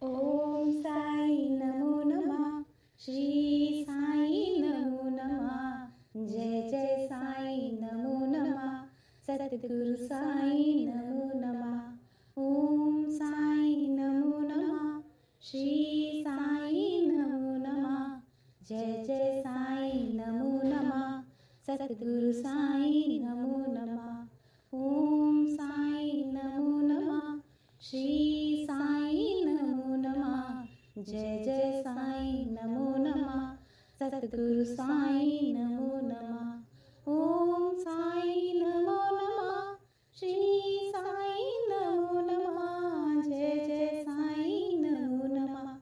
ओम साई नमो नमः. श्री साई नमो नमः. जय जय साई नमो नमः. सद्गुरु साई नमो नमः. ओम साई नमो नमः. श्री साई नमो नमः. जय जय साई नमो नमः. सद्गुरु साई नमो नमः. ओम साई नमो नमः. श्री साई नमो नमः. जय जय साई नमो नमः. सद्गुरु साई नमो नमः. ओम साई नमो नमः. श्री साई नमो नमः. जय जय साई नमो नमः.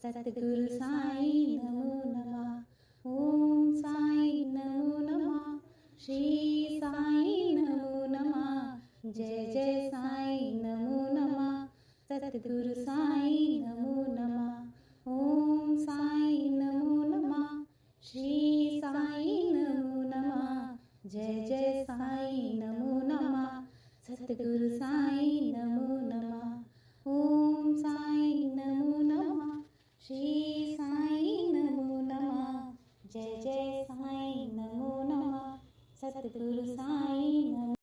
सद्गुरु साई नमो नमः. ओम साई नमो नमः. श्री साई नमो नमः. जय जय साई नमो नमः. सद्गुरु साई नमो नमः. ओम साई नमो नमः. श्री साई नमो नमः. जय जय साई नमो नमः. सद्गुरु साई नमो नमः. ओम साई नमो नमः. श्री साई नमो नमः. जय जय साई नमो नमः. सद्गुरु साई नमो.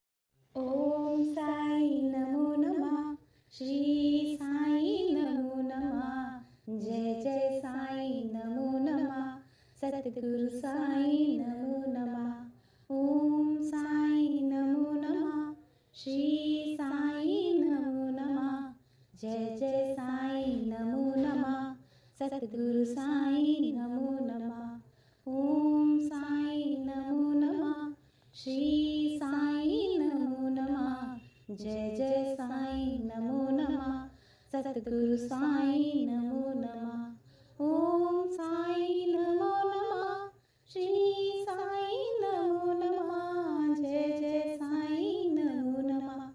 ओम साई नमो नमः. श्री साई नमो नमः. जय जय साई नमो नमः. सद्गुरु साई नमो नमः. ओम साई नमो नमः. श्री साई नमो नमः. जय जय साई नमो नमः. सद्गुरु साई नमो नमः. ओम साई नमो नमः. श्री साई नमो नमः. जय जय साई नमो नमः. सद्गुरु साई नमो नमः. ओम साई नमो नमः. श्री साई नमो नमः. जय जय साई नमो नमः.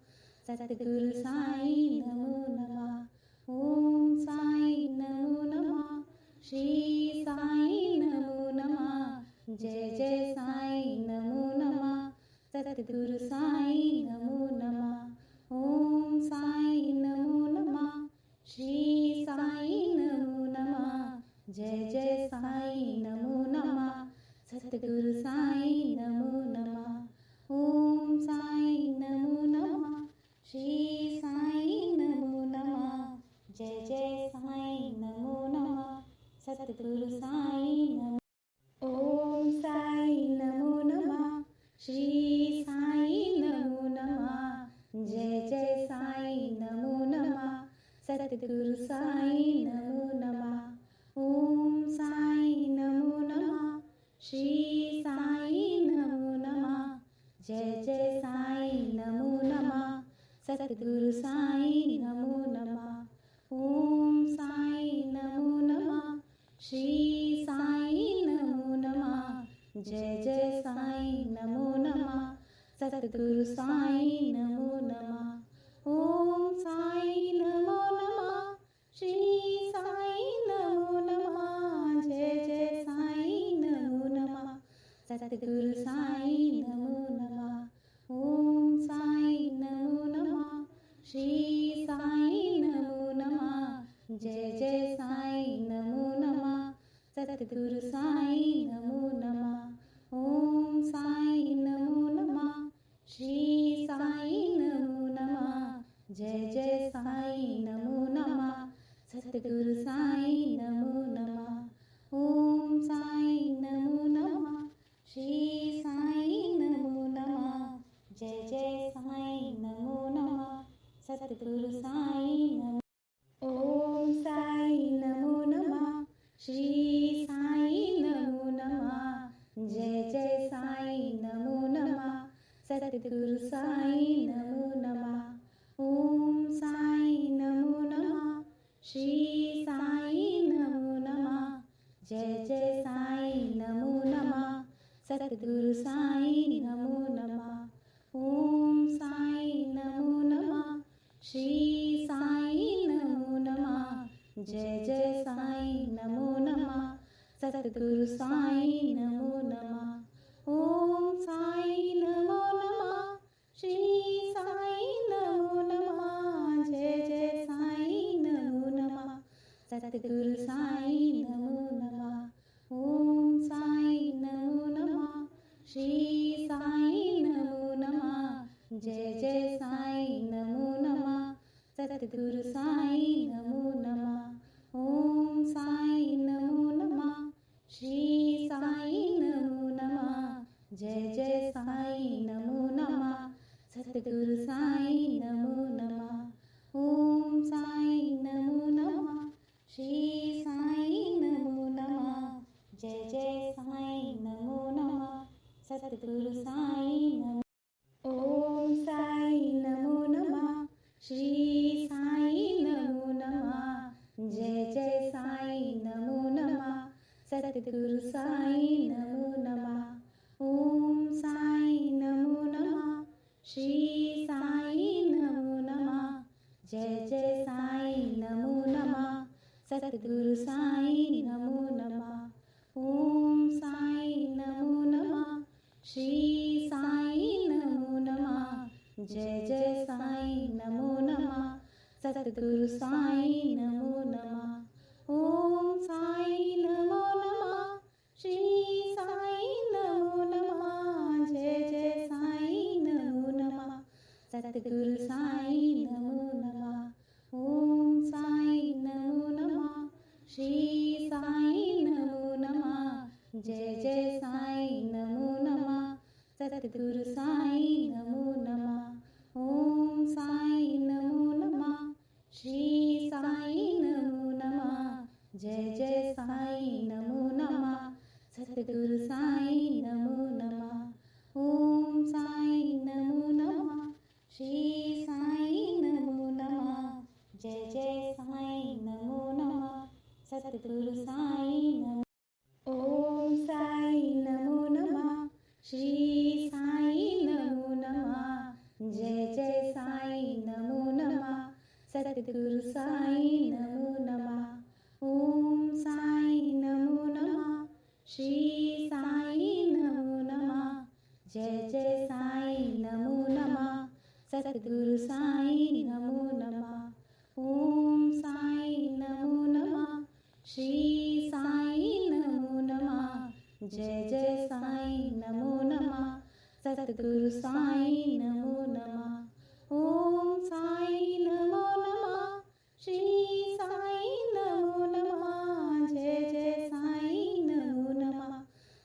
सद्गुरु साई नमो नमः. ओम साई नमो नमः. श्री साई नमो नमः. जय जय साई नमो नमः. सद्गुरु साई नमो नमः. ओम साई नमो नमः. श्री साई नमो नमः. जय जय साई नमो नमः. सद्गुरु साई नमो नमः. ओम साई नमो नमः. श्री साई नमो नमः. जय जय साई नमो नमः. सद्गुरु साई नमो. ओम साई नमो नमः. श्री साई नमो नमः. जय जय साई नमो नमः. सद्गुरु साई नमो नमः. ओम साई नमो नमः. श्री साई नमो नमः. जय जय साई नमो नमः. सद्गुरु साई नमो नमः. ओम साई नमो नमः. श्री साई नमो नमः. जय जय साई नमो नमः. सद्गुरु साई नमो नमः. ओम साई नमो नमः. श्री साई नमो नमः. जय जय साई नमो नमः. सद्गुरु साई नमो नमः. ओम साई नमो नमः. श्री साई नमो नमः. जय जय साई नमो नमः. सद्गुरु साई नमो नमः. ओम साई नमो नमः. श्री साई नमो नमः. जय जय साई नमो नमः. सद्गुरु साई नमो नमः. ओम साई नमो नमः. श्री साई नमो नमः. जय जय साई नमो नमः. सद्गुरु साई नमो. ओम साई नमो नमः. श्री साई नमो नमः. जय जय साई नमो नमः. सद्गुरु साई नमो नमः. ओम साई नमो नमः. श्री साई नमो नमः. जय जय साई नमो नमः. सद्गुरु साई नमो नमः. ओम साई नमो नमः. श्री साई नमो नमः. जय जय साई नमो नमः. सद्गुरु साई नमो नमः. ओम साई नमो नमः. श्री साई नमो नमः. जय जय साई नमो नमः. सद्गुरु साईं नमो नमः। ओम साईं नमो नमः। श्री साईं नमो नमः। जय जय साईं नमो नमः। सद्गुरु साईं नमो नमः। ओम साईं नमो नमः। श्री साईं नमो नमः। जय जय साईं नमो नमः। सद्गुरु साईं नमो नमः। ओम साईं नमो नमः। श्री साईं नमो नमः। जय जय साईं नमो नमः। सद्गुरु साईं नमो। ओम साईं नमो नमः। श्री साईं नमो नमः। जय जय साईं नमो नमः। सद्गुरु साईं नमो नमः। ओम साईं नमो नमः। श्री साईं नमो नमः। जय जय साईं नमो नमः। सद्गुरु साईं नमो नमः। ओम साईं नमो नमः। श्री साईं नमो नमः। जय जय साईं नमो नमः। सद्गुरु साईं नमो नमः। ओम साईं नमो नमः। श्री साईं नमो नमः। जय जय साईं नमो नमः। सद्गुरु साईं नमो नमः। ओम साईं नमो नमः। श्री साईं नमो नमः। जय जय साईं नमो नमः। सद्गुरु साईं नमो नमः। ओम साईं नमो नमः। श्री साईं नमो नमः। जय जय साईं नमो नमः। सद्गुरु साईं नमो नमः। ओम साईं नमो नमः। श्री साईं नमो नमः। जय जय साईं नमो नमः। सद्गुरु साईं नमो। ओम साईं नमो नमः। श्री साईं नमो नमः। जय जय साईं नमो नमः। सद्गुरु साईं नमो नमः। ओम साईं नमो नमः। श्री साईं नमो नमः। जय जय साईं नमो नमः। सद्गुरु साईं नमो नमः। ओम साईं नमो नमः। श्री साईं नमो नमः। जय जय साईं नमो नमः। सद्गुरु साईं नमो नमः। ओम साईं नमो नमः। श्री साईं नमो नमः। जय जय साईं नमो नमः।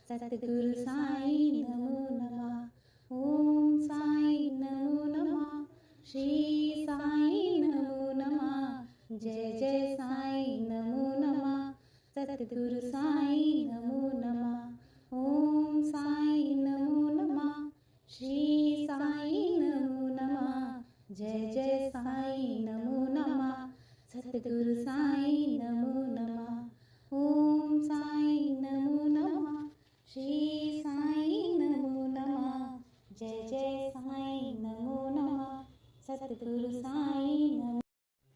सद्गुरु साईं नमो नमः। ओम साईं नमो नमः। श्री साईं नमो नमः। जय जय साईं नमो नमः। सद्गुरु साईं नमो नमः। ओम साईं नमो नमः। श्री साईं नमो नमः। जय जय साईं नमो नमः। सद्गुरु साईं नमो नमः। ओम साईं नमो नमः। श्री साईं नमो नमः। जय जय साईं नमो नमः। सद्गुरु साईं नमो।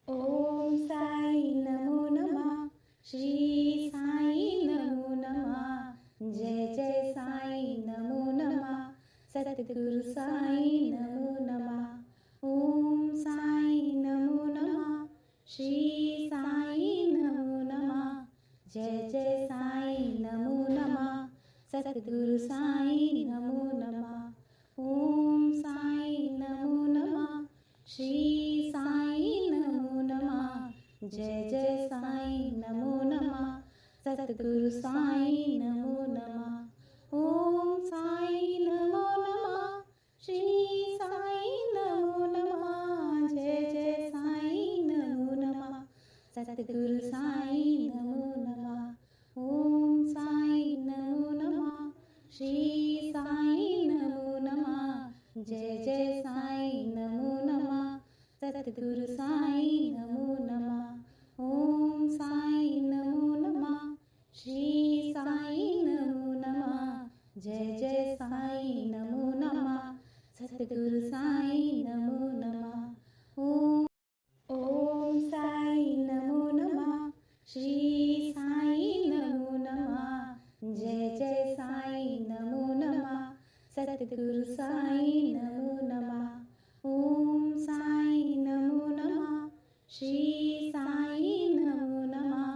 ओम साईं नमो नमः। श्री साईं नमो नमः। जय जय साईं नमो नमः। सद्गुरु साईं नमो नमः। ओम साईं नमो नमः। श्री साईं नमो नमः। जय जय साईं नमो नमः। सद्गुरु साईं नमो नमः। ओम साईं नमो नमः। श्री साईं नमो नमः। जय जय साईं नमो नमः। सद्गुरु साईं नमो नमः। ओम साईं नमो नमः। श्री साईं नमो नमः। जय जय साईं नमो नमः। सद्गुरु साईं नमो नमः। ओम साईं नमो नमः। श्री साईं नमो नमः। जय जय साईं नमो नमः। सद्गुरु साईं नमो नमः। ओम साईं नमो नमः। श्री साईं नमो नमः। जय जय साईं नमो नमः। सद्गुरु साईं नमो नमः। ओम साईं नमो नमः। श्री साईं नमो नमः। जय जय साईं नमो नमः। सद्गुरु साईं नमो नमः। ओम साईं नमो नमः। श्री साईं नमो नमः।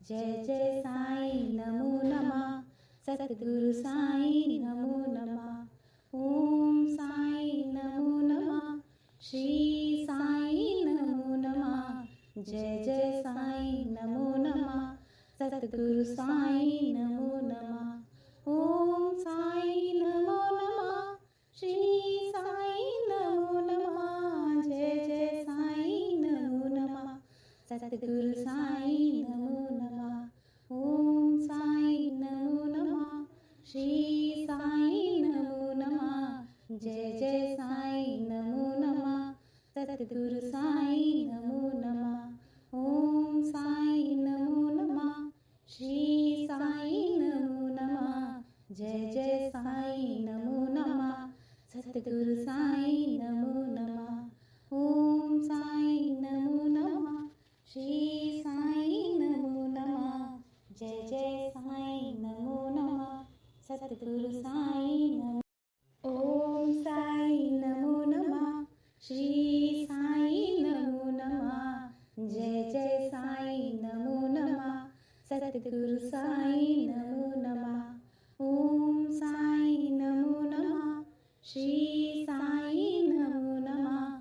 जय जय साईं नमो नमः सतगुरु साईं नमो नमः ओम साईं नमो नमः श्री साईं नमो नमः जय जय साईं नमो नमः सतगुरु साईं नमो नमः ओम साईं नमो नमः श्री साईं नमो नमः जय जय साईं नमो नमः सतगुरु साईं नमो नमः ओम साईं नमो नमः श्री साईं नमो नमः जय जय साईं नमो नमः सतगुरु साईं नमो नमः ओम साईं नमो नमः श्री साईं नमो नमः जय जय साईं नमो नमः सतगुरु साईं नमो नमः ओम साईं नमो नमः श्री साईं नमो नमः जय जय साईं नमो नमः सतगुरु साईं नमो ओम साईं नमो नमः श्री साईं नमो नमः जय जय साईं नमो नमः सतगुरु साईं नमो नमः ओम साईं नमो नमः श्री साईं नमो नमः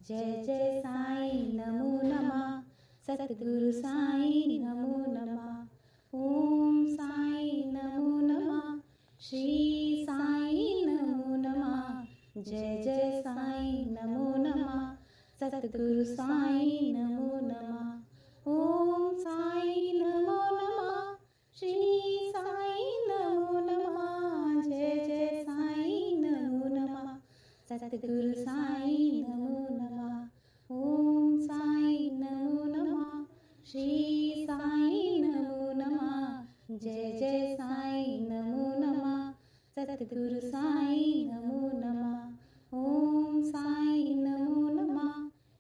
जय जय साईं नमो नमः सतगुरु साईं नमो नमः ओम साईं नमो नमः श्री साईं नमो नमः जय जय साईं नमो नमः सतगुरु साईं नमो नमः ओम साईं नमो नमः श्री साईं नमो नमः जय जय साईं नमो नमः सतगुरु साईं नमो नमः ओम साईं नमो नमः श्री साईं नमो नमः जय जय साईं नमो नमः सतगुरु साईं नमो नमः ओम साईं नमो नमः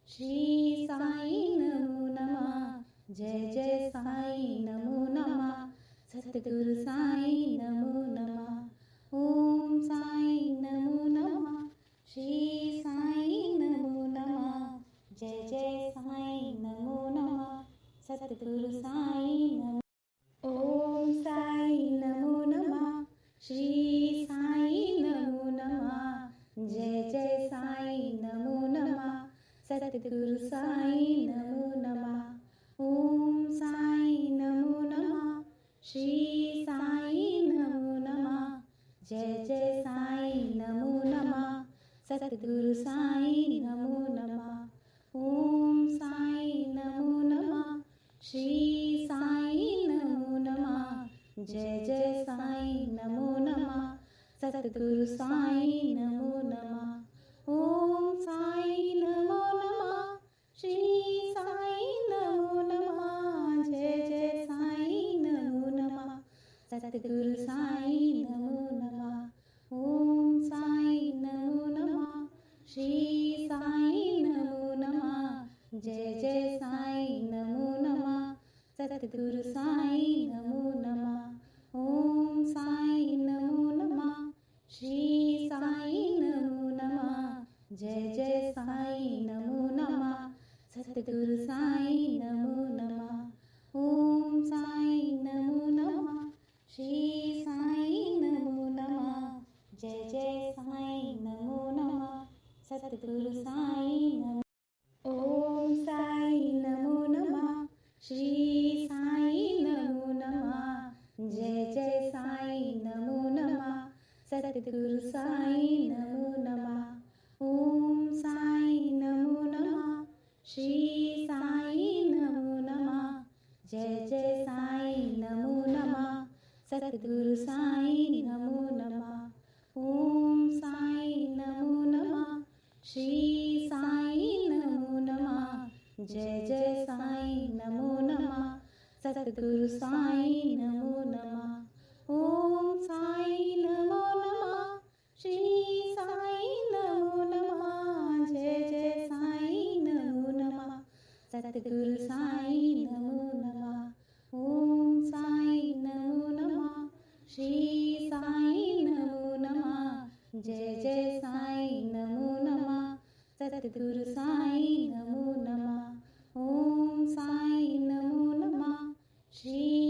श्री साईं नमो नमः जय जय साईं नमो नमः सतगुरु साईं नमो नमः ओम साईं नमो नमः श्री साईं नमो नमः जय जय साईं नमो नमः सतगुरु साईं नमो ओम साईं नमो नमः श्री साईं नमो नमः जय जय साईं नमो नमः सतगुरु साईं नमो नमः ओम साईं नमो नमः श्री साईं नमो नमः जय जय साईं नमो नमः सतगुरु साईं नमो नमः ओम साईं नमो नमः श्री साईं नमो नमः जय जय साईं नमो नमः सतगुरु साईं नमो नमः ओम साईं नमो नमः श्री साईं नमो नमः जय जय साईं नमो नमः सतगुरु साईं नमो नमः ओम साईं नमो नमः श्री साईं नमो नमः जय जय साईं नमो नमः सतगुरु साईं नमो नमः ओम साईं नमो नमः श्री साईं नमो नमः जय जय साईं नमो नमः सतगुरु साईं नमो नमः ओम साईं नमो नमः श्री साईं नमो नमः जय जय साईं नमो नमः सतगुरु साईं नमो ओम साईं नमो नमः श्री साईं नमो नमः जय जय साईं नमो नमः सतगुरु साईं नमो नमः ओम साईं नमो नमः श्री साईं नमो नमः जय जय साईं नमो नमः सतगुरु साईं नमो नमः ओम साईं नमो नमः श्री साईं नमो नमः जय जय साईं नमो नमः सतगुरु साईं नमो नमः ओम साईं नमो नमः श्री साईं नमो नमः जय जय साईं नमो नमः सतगुरु साईं नमो नमः ओम साईं नमो नमः श्री साईं नमो नमः जय जय साईं नमो नमः सतगुरु साईं नमो नमः ओम साईं नमो नमः श्री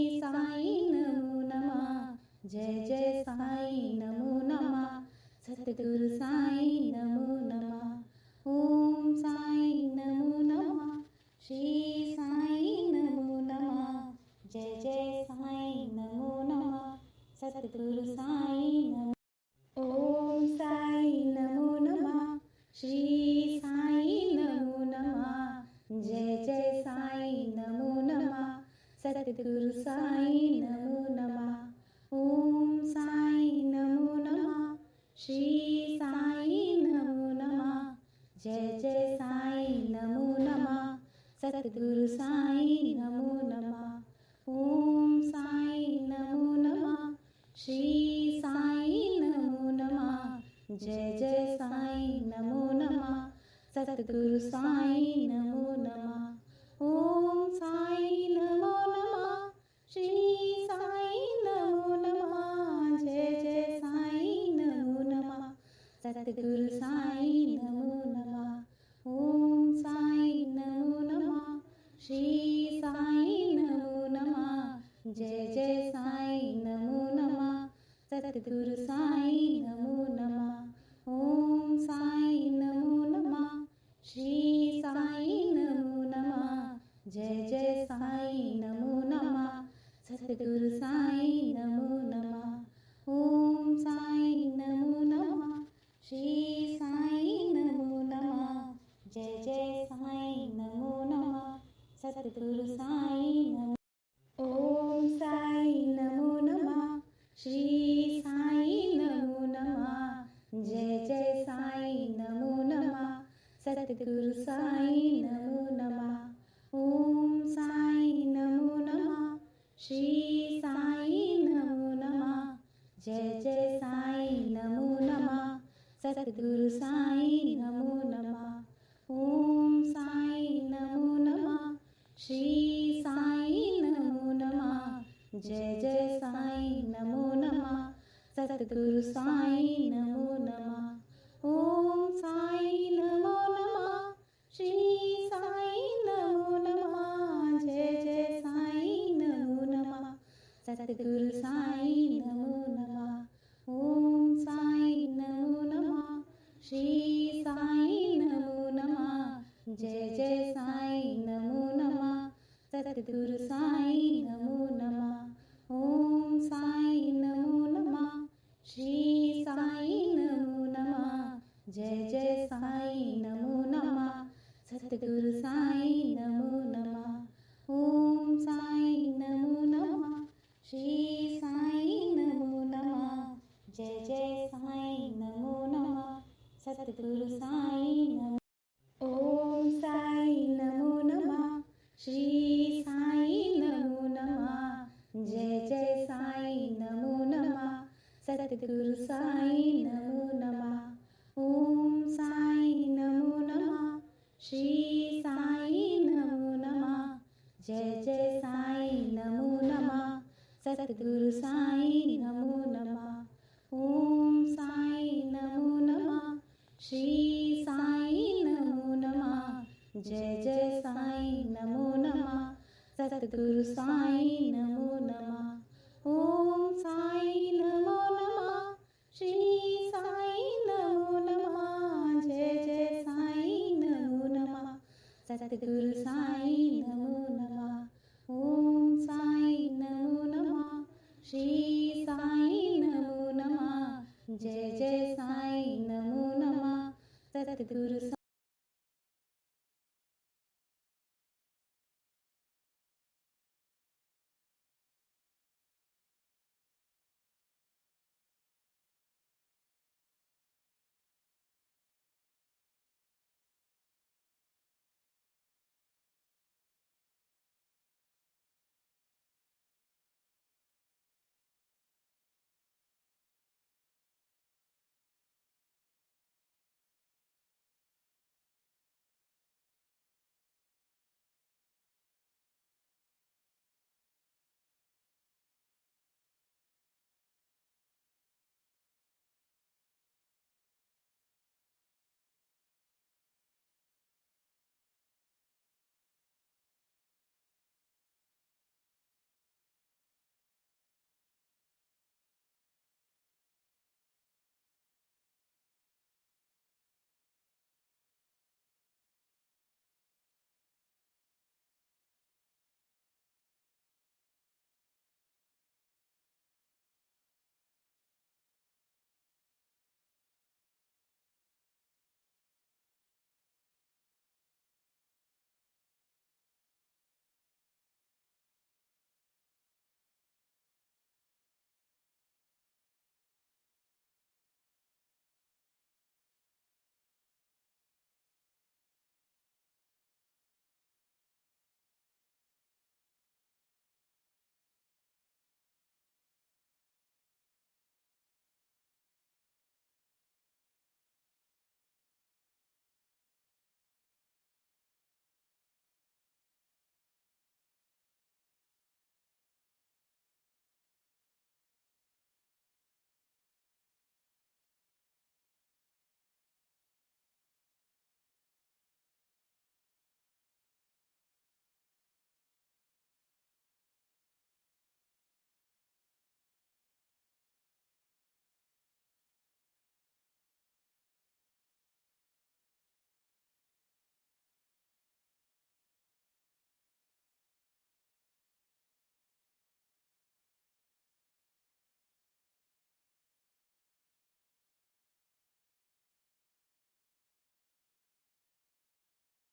सद्गुरु साई नमो नमः. ओम साई नमो नमः. श्री साई नमो नमः. जय जय साई नमो नमः. सद्गुरु साई नमो नमः. ओम साई नमो नमः. श्री साई नमो नमः. जय जय साई नमो नमः. सद्गुरु साई नमो नमः. ओम साई नमो नमः. श्री साई नमो नमः. जय जय साई नमो नमः. सद्गुरु साई नमो नमः. ओम साई नमो नमः. श्री साई नमो नमः. जय जय साई नमो नमः. सद्गुरु साई नमो नमः. ओम साई नमो नमः. श्री साई नमो नमः. जय जय साई नमो नमः. सद्गुरु साई नमो नमः. ओम साई नमो नमः. श्री साई नमो नमः. जय जय साई नमो नमः. सद्गुरु साई नमो. ओम साई नमो नमः. श्री साई नमो नमः. जय जय साई नमो नमः. सद्गुरु साई नमो नमः. ओम साई नमो नमः. श्री साई नमो नमः. जय जय साई नमो नमः. सद्गुरु साई नमो नमः. ओम साई नमो नमः. श्री साई नमो नमः. जय जय साई नमो नमः. सद्गुरु साई नमो नमः. ओम साई नमो नमः. श्री साई नमो नमः. जय जय साई नमो नमः. सद्गुरु साई नमो नमः. ओम साई नमो नमः. श्री साई नमो नमः. जय जय साई नमो नमः. सद्गुरु साई नमो नमः. ओम साई नमो नमः. श्री साई नमो नमः. जय जय साई नमो नमः. सद्गुरु साई नमो नमः. ओम साई नमो नमः. श्री साई नमो नमः. जय जय साई नमो नमः. सद्गुरु साई नमो. ओम साई नमो नमः. श्री साई नमो नमः. जय जय साई नमो नमः. सद्गुरु साई नमो नमः. ओम साई नमो नमः. श्री साई नमो नमः. जय जय साई नमो नमः. सद्गुरु साई नमो नमः. ओम साई नमो नमः. श्री साई नमो नमः. जय जय साई नमो नमः. सद्गुरु साई नमो नमः. ओम साई नमो नमः. श्री साई नमो नमः. जय जय साई नमो नमः. सद्गुरु साई नमो नमः. ओम साई नमो नमः. श्री साई नमो नमः. जय जय साई नमो नमः. सद्गुरु